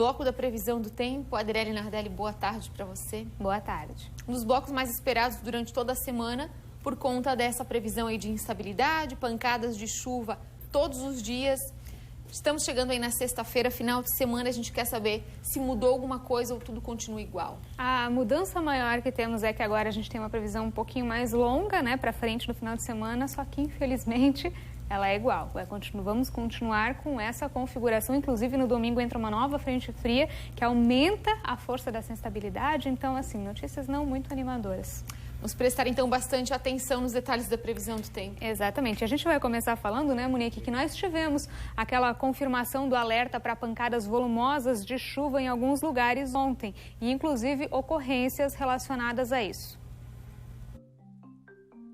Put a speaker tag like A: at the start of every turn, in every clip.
A: bloco da previsão do tempo. Adriele Nardelli, boa tarde para você.
B: Boa tarde.
A: Um dos blocos mais esperados durante toda a semana por conta dessa previsão aí de instabilidade, pancadas de chuva todos os dias. Estamos chegando aí na sexta-feira, final de semana, a gente quer saber se mudou alguma coisa ou tudo continua igual.
B: A mudança maior que temos é que agora a gente tem uma previsão um pouquinho mais longa, né, para frente no final de semana, só que infelizmente ela é igual. Vamos continuar com essa configuração, inclusive no domingo entra uma nova frente fria que aumenta a força dessa instabilidade, então assim, notícias não muito animadoras.
A: Vamos prestar, então, bastante atenção nos detalhes da previsão do tempo.
B: Exatamente. A gente vai começar falando, né, Monique, que nós tivemos aquela confirmação do alerta para pancadas volumosas de chuva em alguns lugares ontem, e inclusive ocorrências relacionadas a isso.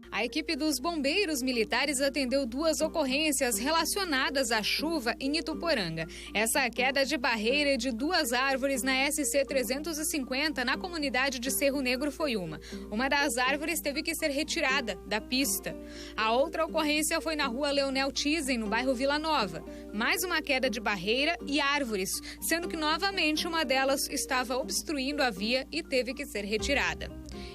C: A equipe dos bombeiros militares atendeu 2 ocorrências relacionadas à chuva em Ituporanga. Essa queda de barreira de 2 árvores na SC 350, na comunidade de Cerro Negro, foi uma. Uma das árvores teve que ser retirada da pista. A outra ocorrência foi na rua Leonel Tizen, no bairro Vila Nova. Mais uma queda de barreira e árvores, sendo que novamente uma delas estava obstruindo a via e teve que ser retirada.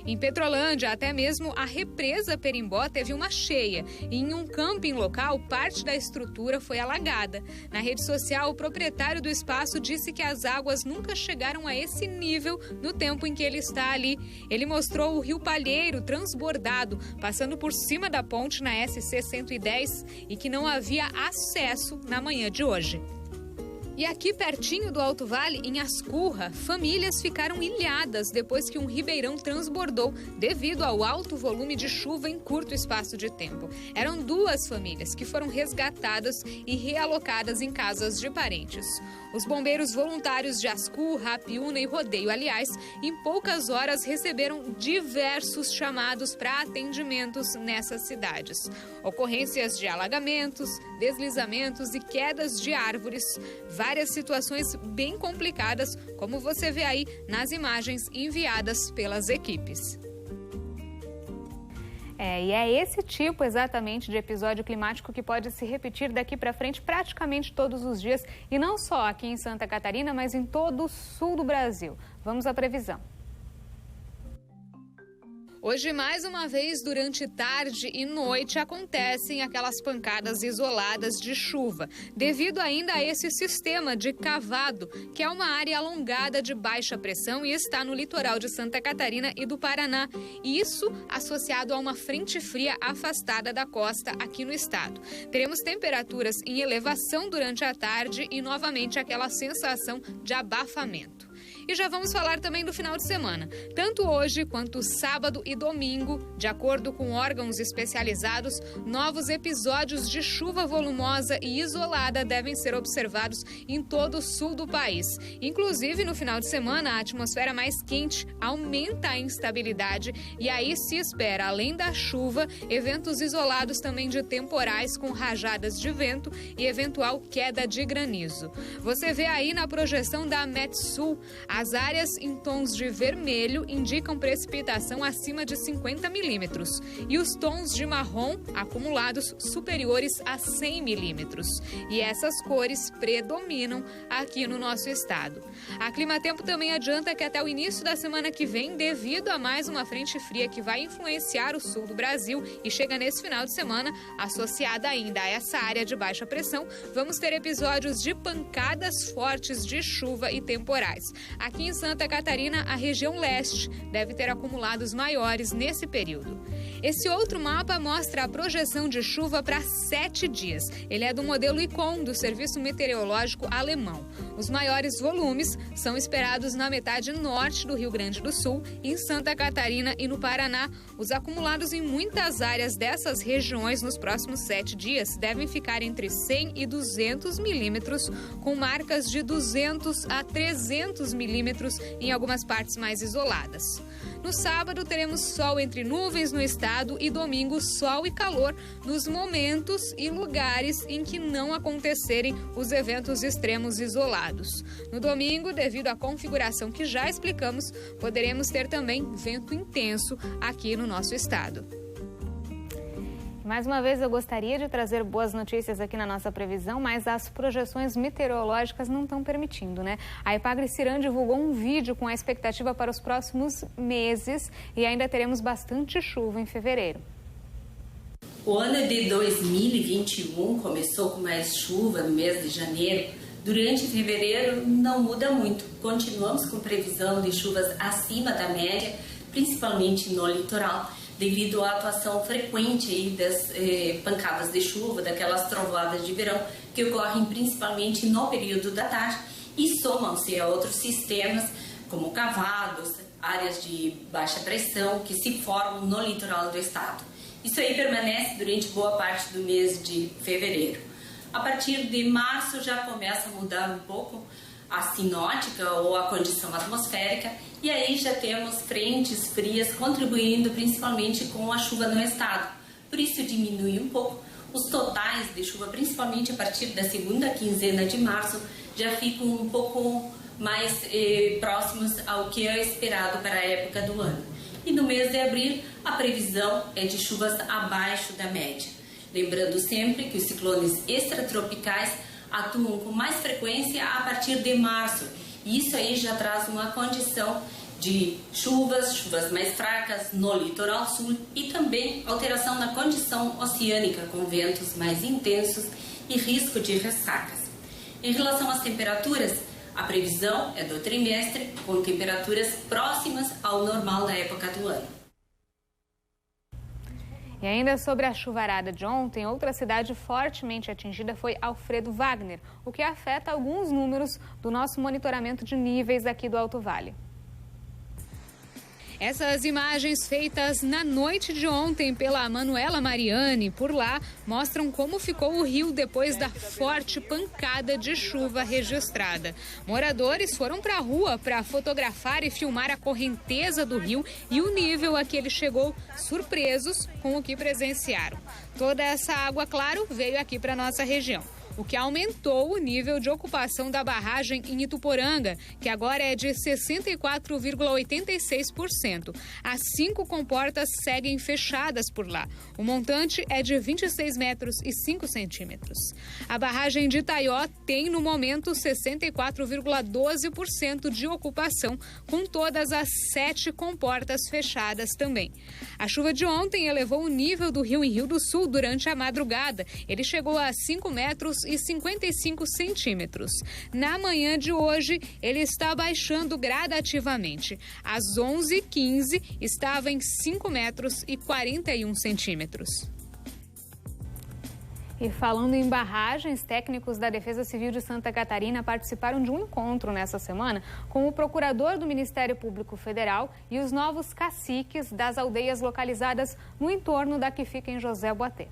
C: Em Petrolândia, até mesmo a represa Perimbó teve uma cheia e em um camping local, parte da estrutura foi alagada. Na rede social, o proprietário do espaço disse que as águas nunca chegaram a esse nível no tempo em que ele está ali. Ele mostrou o Rio Palheiro transbordado, passando por cima da ponte na SC 110 e que não havia acesso na manhã de hoje. E aqui pertinho do Alto Vale, em Ascurra, famílias ficaram ilhadas depois que um ribeirão transbordou devido ao alto volume de chuva em curto espaço de tempo. Eram 2 famílias que foram resgatadas e realocadas em casas de parentes. Os bombeiros voluntários de Ascurra, Apiúna e Rodeio, aliás, em poucas horas receberam diversos chamados para atendimentos nessas cidades. Ocorrências de alagamentos, deslizamentos e quedas de árvores. Várias situações bem complicadas, como você vê aí nas imagens enviadas pelas equipes.
B: E é esse tipo exatamente de episódio climático que pode se repetir daqui para frente praticamente todos os dias, e não só aqui em Santa Catarina, mas em todo o sul do Brasil. Vamos à previsão.
C: Hoje, mais uma vez, durante tarde e noite, acontecem aquelas pancadas isoladas de chuva, devido ainda a esse sistema de cavado, que é uma área alongada de baixa pressão e está no litoral de Santa Catarina e do Paraná. Isso associado a uma frente fria afastada da costa aqui no estado. Teremos temperaturas em elevação durante a tarde e, novamente, aquela sensação de abafamento. E já vamos falar também do final de semana. Tanto hoje quanto sábado e domingo, de acordo com órgãos especializados, novos episódios de chuva volumosa e isolada devem ser observados em todo o sul do país. Inclusive, no final de semana, a atmosfera mais quente aumenta a instabilidade e aí se espera, além da chuva, eventos isolados também de temporais com rajadas de vento e eventual queda de granizo. Você vê aí na projeção da Metsul, as áreas em tons de vermelho indicam precipitação acima de 50 milímetros e os tons de marrom acumulados superiores a 100 milímetros. E essas cores predominam aqui no nosso estado. A Climatempo também adianta que até o início da semana que vem, devido a mais uma frente fria que vai influenciar o sul do Brasil e chega nesse final de semana, associada ainda a essa área de baixa pressão, vamos ter episódios de pancadas fortes de chuva e temporais. Aqui em Santa Catarina, a região leste deve ter acumulados maiores nesse período. Esse outro mapa mostra a projeção de chuva para 7 dias. Ele é do modelo ICOM, do Serviço Meteorológico Alemão. Os maiores volumes são esperados na metade norte do Rio Grande do Sul, em Santa Catarina e no Paraná. Os acumulados em muitas áreas dessas regiões nos próximos 7 dias devem ficar entre 100 e 200 milímetros, com marcas de 200 a 300 milímetros em algumas partes mais isoladas. No sábado, teremos sol entre nuvens no estado e domingo, sol e calor nos momentos e lugares em que não acontecerem os eventos extremos isolados. No domingo, devido à configuração que já explicamos, poderemos ter também vento intenso aqui no nosso estado.
B: Mais uma vez, eu gostaria de trazer boas notícias aqui na nossa previsão, mas as projeções meteorológicas não estão permitindo, né? A Epagre-Ciran divulgou um vídeo com a expectativa para os próximos meses e ainda teremos bastante chuva em fevereiro.
D: O ano de 2021 começou com mais chuva no mês de janeiro. Durante fevereiro não muda muito. Continuamos com previsão de chuvas acima da média, principalmente no litoral, devido à atuação frequente aí das pancadas de chuva, daquelas trovoadas de verão que ocorrem principalmente no período da tarde e somam-se a outros sistemas como cavados, áreas de baixa pressão que se formam no litoral do estado. Isso aí permanece durante boa parte do mês de fevereiro. A partir de março já começa a mudar um pouco a sinótica ou a condição atmosférica e aí já temos frentes frias contribuindo principalmente com a chuva no estado. Por isso diminui um pouco os totais de chuva, principalmente a partir da segunda quinzena de março, já ficam um pouco mais próximos ao que é esperado para a época do ano. E no mês de abril a previsão é de chuvas abaixo da média. Lembrando sempre que os ciclones extratropicais atuam com mais frequência a partir de março. E isso aí já traz uma condição de chuvas mais fracas no litoral sul e também alteração na condição oceânica, com ventos mais intensos e risco de ressacas. Em relação às temperaturas, a previsão é do trimestre com temperaturas próximas ao normal da época do ano.
B: E ainda sobre a chuvarada de ontem, outra cidade fortemente atingida foi Alfredo Wagner, o que afeta alguns números do nosso monitoramento de níveis aqui do Alto Vale.
C: Essas imagens feitas na noite de ontem pela Manuela Mariani por lá mostram como ficou o rio depois da forte pancada de chuva registrada. Moradores foram para a rua para fotografar e filmar a correnteza do rio e o nível a que ele chegou, surpresos com o que presenciaram. Toda essa água, claro, veio aqui para nossa região, o que aumentou o nível de ocupação da barragem em Ituporanga, que agora é de 64,86%. As 5 comportas seguem fechadas por lá. O montante é de 26 metros e 5 centímetros. A barragem de Itaió tem, no momento, 64,12% de ocupação, com todas as 7 comportas fechadas também. A chuva de ontem elevou o nível do rio em Rio do Sul durante a madrugada. Ele chegou a 5 metros e 55 centímetros. Na manhã de hoje, ele está baixando gradativamente. Às 11h15, estava em 5 metros e 41 centímetros.
B: E falando em barragens, técnicos da Defesa Civil de Santa Catarina participaram de um encontro nessa semana com o procurador do Ministério Público Federal e os novos caciques das aldeias localizadas no entorno da que fica em José Boatê.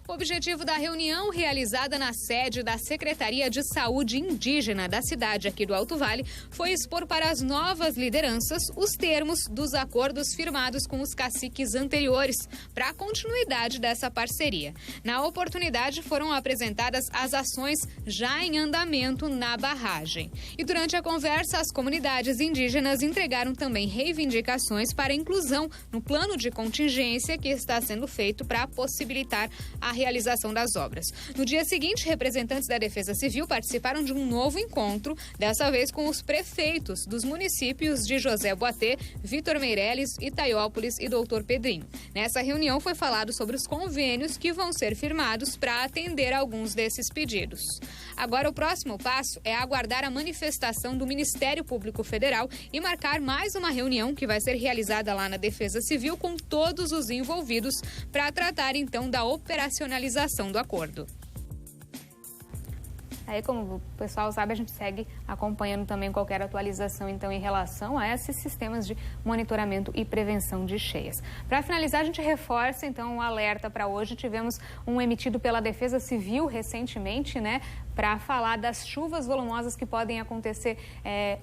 C: O objetivo da reunião, realizada na sede da Secretaria de Saúde Indígena da cidade aqui do Alto Vale, foi expor para as novas lideranças os termos dos acordos firmados com os caciques anteriores para a continuidade dessa parceria. Na oportunidade, foram apresentadas as ações já em andamento na barragem. E durante a conversa, as comunidades indígenas entregaram também reivindicações para a inclusão no plano de contingência que está sendo feito para possibilitar a realização das obras. No dia seguinte, representantes da Defesa Civil participaram de um novo encontro, dessa vez com os prefeitos dos municípios de José Boatê, Vitor Meireles, Itaiópolis e Doutor Pedrinho. Nessa reunião foi falado sobre os convênios que vão ser firmados para atender alguns desses pedidos. Agora, o próximo passo é aguardar a manifestação do Ministério Público Federal e marcar mais uma reunião que vai ser realizada lá na Defesa Civil com todos os envolvidos para tratar, então, da operacionalização do acordo.
B: Aí, como o pessoal sabe, a gente segue acompanhando também qualquer atualização, então, em relação a esses sistemas de monitoramento e prevenção de cheias. Para finalizar, a gente reforça, então, um alerta para hoje. Tivemos um emitido pela Defesa Civil recentemente, né, para falar das chuvas volumosas que podem acontecer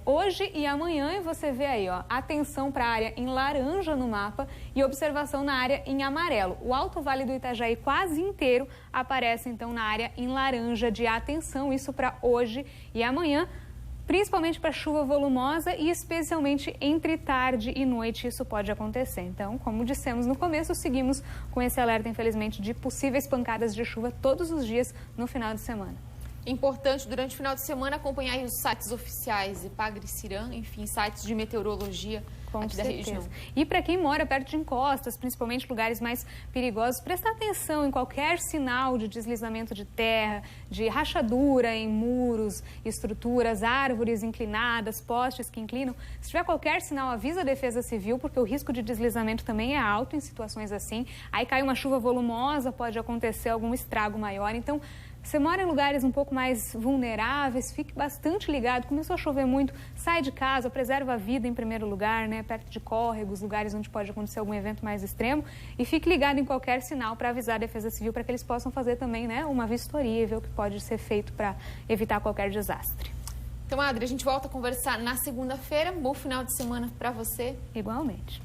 B: hoje e amanhã. E você vê aí, ó, atenção para a área em laranja no mapa e observação na área em amarelo. O Alto Vale do Itajaí quase inteiro aparece, então, na área em laranja de atenção. Isso para hoje e amanhã. principalmente para chuva volumosa e especialmente entre tarde e noite isso pode acontecer. Então, como dissemos no começo, seguimos com esse alerta, infelizmente, de possíveis pancadas de chuva todos os dias no final de semana.
A: Importante, durante o final de semana, acompanhar os sites oficiais, Epagre, Ciram, enfim, sites de meteorologia aqui da região.
B: E para quem mora perto de encostas, principalmente lugares mais perigosos, prestar atenção em qualquer sinal de deslizamento de terra, de rachadura em muros, estruturas, árvores inclinadas, postes que inclinam. Se tiver qualquer sinal, avisa a Defesa Civil, porque o risco de deslizamento também é alto em situações assim. Aí cai uma chuva volumosa, pode acontecer algum estrago maior. Então, você mora em lugares um pouco mais vulneráveis, fique bastante ligado. Começou a chover muito, sai de casa, preserva a vida em primeiro lugar, né? Perto de córregos, lugares onde pode acontecer algum evento mais extremo. E fique ligado em qualquer sinal para avisar a Defesa Civil, para que eles possam fazer também, né, uma vistoria e ver o que pode ser feito para evitar qualquer desastre.
A: Então, Adri, a gente volta a conversar na segunda-feira. Bom final de semana para você.
B: Igualmente.